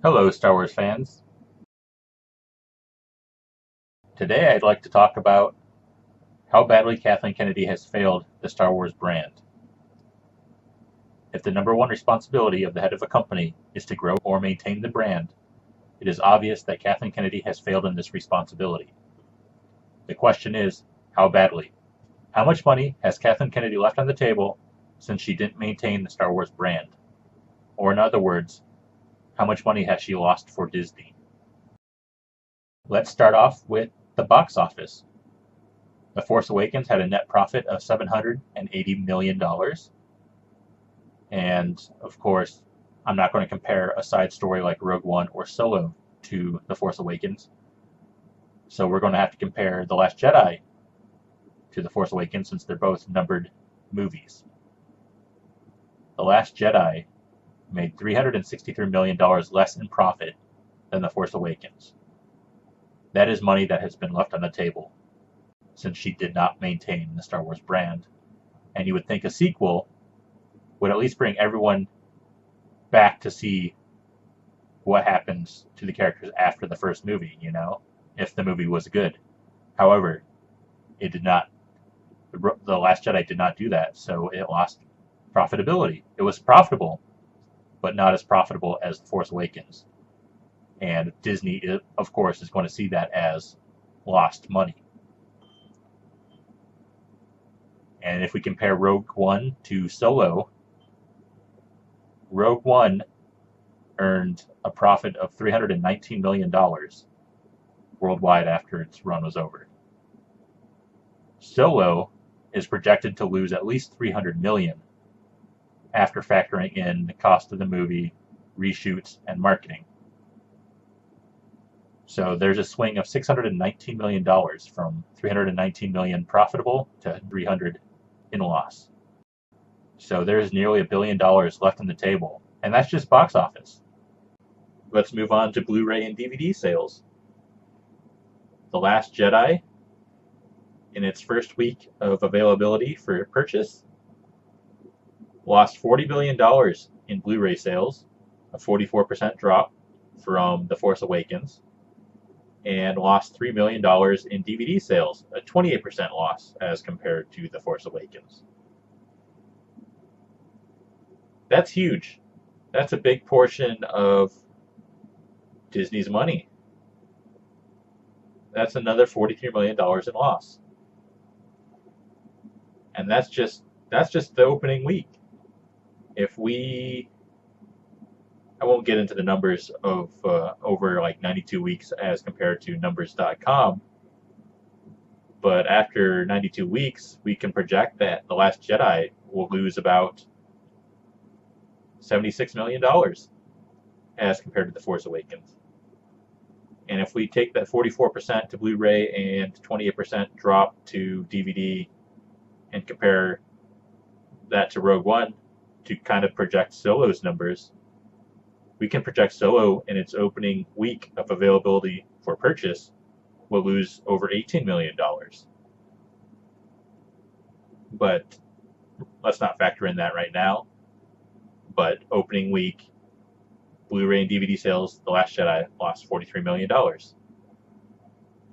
Hello, Star Wars fans. Today I'd like to talk about how badly Kathleen Kennedy has failed the Star Wars brand. If the number one responsibility of the head of a company is to grow or maintain the brand, it is obvious that Kathleen Kennedy has failed in this responsibility. The question is, how badly? How much money has Kathleen Kennedy left on the table since she didn't maintain the Star Wars brand? Or in other words, how much money has she lost for Disney? Let's start off with the box office. The Force Awakens had a net profit of $780 million. And of course, I'm not going to compare a side story like Rogue One or Solo to The Force Awakens. So we're going to have to compare The Last Jedi to The Force Awakens since they're both numbered movies. The Last Jedi made $363 million less in profit than The Force Awakens. That is money that has been left on the table since she did not maintain the Star Wars brand. And you would think a sequel would at least bring everyone back to see what happens to the characters after the first movie, if the movie was good. However, it did not. The Last Jedi did not do that, so it lost profitability. It was profitable, but not as profitable as The Force Awakens. And Disney, of course, is going to see that as lost money. And if we compare Rogue One to Solo, Rogue One earned a profit of $319 million worldwide after its run was over. Solo is projected to lose at least $300 million after factoring in the cost of the movie, reshoots, and marketing. So there's a swing of $619 million from $319 million profitable to $300 in loss. So there's nearly $1 billion left on the table, and that's just box office. Let's move on to Blu-ray and DVD sales. The Last Jedi, in its first week of availability for purchase, lost $40 billion in Blu-ray sales, a 44% drop from The Force Awakens, and lost $3 million in DVD sales, a 28% loss as compared to The Force Awakens. That's huge. That's a big portion of Disney's money. That's another $43 million in loss. And that's just the opening week. I won't get into the numbers of over like 92 weeks as compared to numbers.com, but after 92 weeks, we can project that The Last Jedi will lose about $76 million as compared to The Force Awakens. And if we take that 44% to Blu-ray and 28% drop to DVD and compare that to Rogue One to kind of project Solo's numbers, we can project Solo in its opening week of availability for purchase will lose over $18 million. But let's not factor in that right now. But opening week, Blu-ray and DVD sales, The Last Jedi lost $43 million.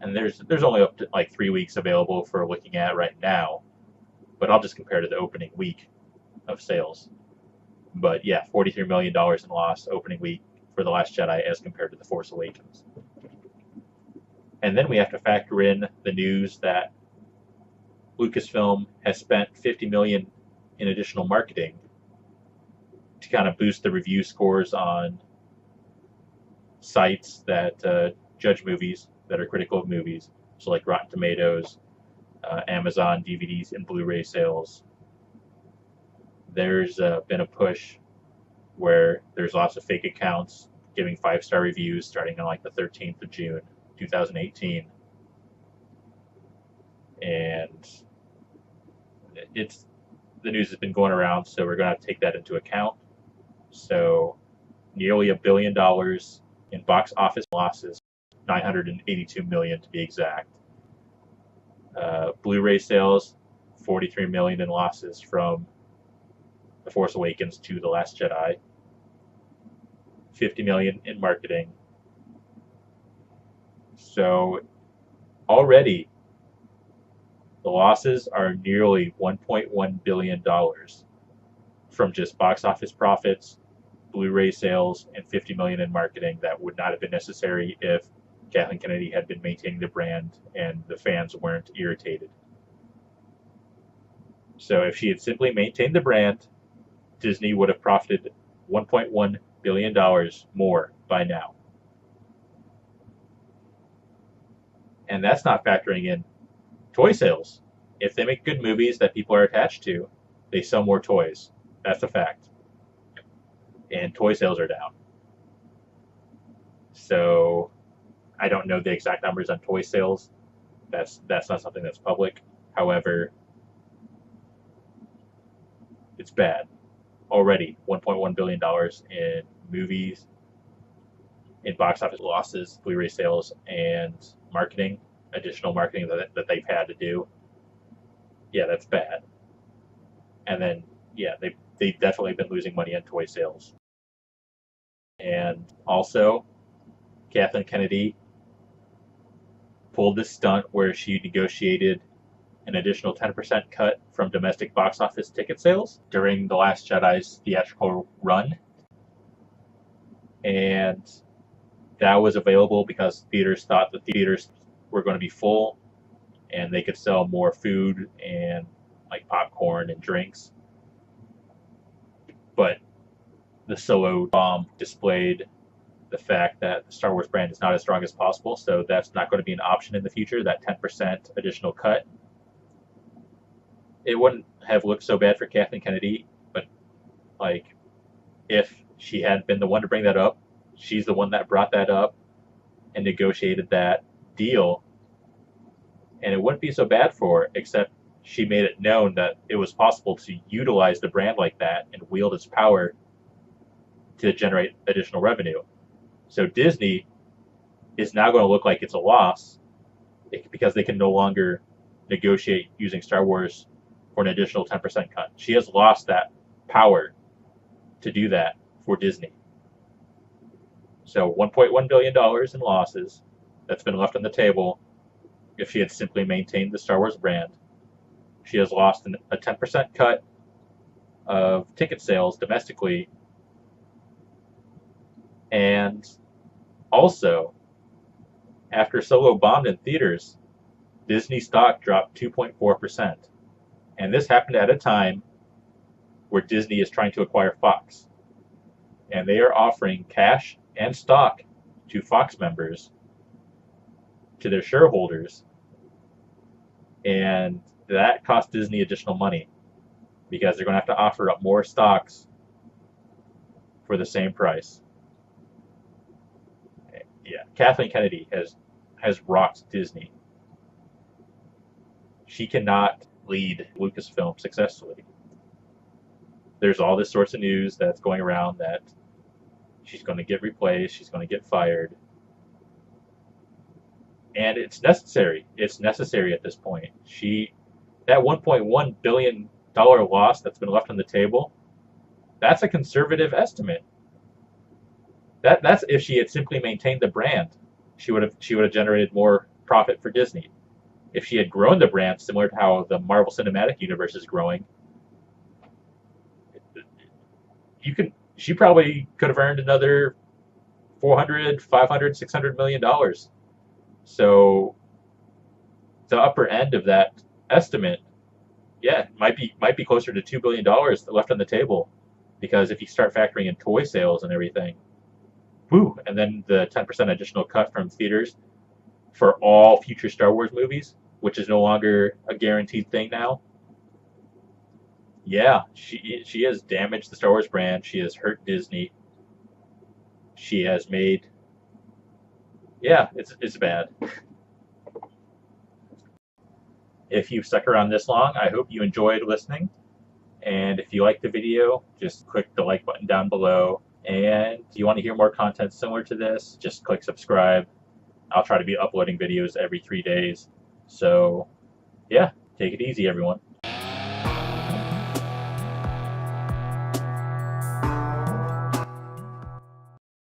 And there's only up to like 3 weeks available for looking at right now. But I'll just compare to the opening week of sales. But yeah, $43 million in loss opening week for The Last Jedi as compared to The Force Awakens. And then we have to factor in the news that Lucasfilm has spent $50 million in additional marketing to kind of boost the review scores on sites that judge movies, that are critical of movies. So like Rotten Tomatoes, Amazon DVDs and Blu-ray sales. There's been a push where there's lots of fake accounts giving 5-star reviews starting on like the 13th of June, 2018. And the news has been going around, so we're going to have to take that into account. So nearly $1 billion in box office losses, $982 million to be exact. Blu-ray sales, $43 million in losses from The Force Awakens to The Last Jedi. $50 million in marketing. So already the losses are nearly $1.1 billion from just box office profits, Blu-ray sales, and $50 million in marketing that would not have been necessary if Kathleen Kennedy had been maintaining the brand and the fans weren't irritated. So if she had simply maintained the brand, Disney would have profited $1.1 billion more by now. And that's not factoring in toy sales. If they make good movies that people are attached to, they sell more toys. That's a fact. And toy sales are down. So I don't know the exact numbers on toy sales. That's not something that's public. However, it's bad. Already $1.1 billion in movies, in box office losses, Blu-ray sales, and marketing, additional marketing that they've had to do. Yeah, that's bad. And then, yeah, they've definitely been losing money on toy sales. And also, Kathleen Kennedy pulled this stunt where she negotiated an additional 10% cut from domestic box office ticket sales during The Last Jedi's theatrical run. And that was available because theaters thought the theaters were going to be full and they could sell more food and like popcorn and drinks. But the Solo bomb displayed the fact that the Star Wars brand is not as strong as possible, so that's not going to be an option in the future, that 10% additional cut. It wouldn't have looked so bad for Kathleen Kennedy, but like if she hadn't been the one to bring that up, she's the one that brought that up and negotiated that deal, and it wouldn't be so bad for her, except she made it known that it was possible to utilize the brand like that and wield its power to generate additional revenue. So Disney is now going to look like it's a loss because they can no longer negotiate using Star Wars for an additional 10% cut. She has lost that power to do that for Disney. So $1.1 billion in losses that's been left on the table if she had simply maintained the Star Wars brand. She has lost a 10% cut of ticket sales domestically. And also, after Solo bombed in theaters, Disney stock dropped 2.4%. And this happened at a time where Disney is trying to acquire Fox. And they are offering cash and stock to Fox members, to their shareholders. And that cost Disney additional money because they're going to have to offer up more stocks for the same price. Yeah, Kathleen Kennedy has rocked Disney. She cannot lead Lucasfilm successfully. There's all this sorts of news that's going around that she's going to get replaced, she's going to get fired. And it's necessary. It's necessary at this point. That $1.1 billion loss that's been left on the table, that's a conservative estimate. That's if she had simply maintained the brand, she would have generated more profit for Disney. If she had grown the brand, similar to how the Marvel Cinematic Universe is growing, she probably could have earned another $400, $500, $600 million. So the upper end of that estimate, yeah, might be closer to $2 billion left on the table, because if you start factoring in toy sales and everything, woo, and then the 10% additional cut from theaters for all future Star Wars movies, which is no longer a guaranteed thing now. Yeah, she has damaged the Star Wars brand. She has hurt Disney. She has made, yeah, it's bad. If you've stuck around this long, I hope you enjoyed listening. And if you liked the video, just click the like button down below. And if you want to hear more content similar to this, just click subscribe. I'll try to be uploading videos every 3 days. So, yeah, take it easy, everyone.